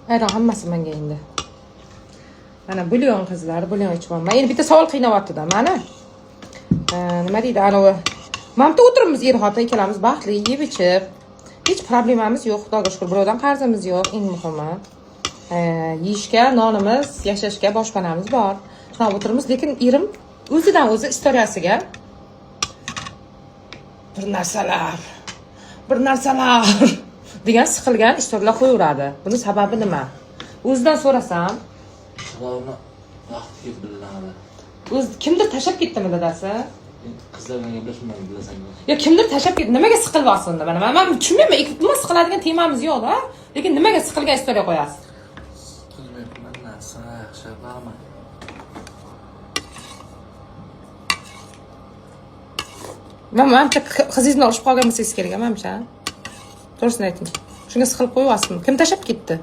Ayron hammasi menga endi. Mana bulyon qizlar, bulyon ichaman. Endi bitta savol qiynayapti-da, mana. Nima deydi, anavi. Mamta o'tiribmiz er-xotin ikkalamiz baxtli yeb ichib. Hech problemamiz yo'q, Xudoga shukr. Birovdan qarzimiz yo'q, eng muhimi. Yeyishga, nonimiz, yashashga boshpanamiz bor. Shunday o'tiribmiz, lekin erim o'zidan o'zi istoriyasiga bir narsalar degan siqilgan istoriyalar qo'yaveradi. Buni sababi nima? O'zidan so'rasam, sababini vaqtga bilinadi. Kimdir tashlab ketdimi dadasi? Qizlar bilan gaplashmayman, bilasan. Yo, kimdir tashlab ketdi. Nimaga siqilyapsiz unda? Men tushunmayman. Nima siqiladigan temamiz yo'q-da. Lekin nimaga siqilgan istoriya qo'yasiz? Qizmayman, narsa yaxshi bormi? Mana qizingizni urishib qolgan bo'lsangiz kerak, mamcha. To'g'risini ayting. Shunga siqilib qo'yapsizmi? Kim tashlab ketdi?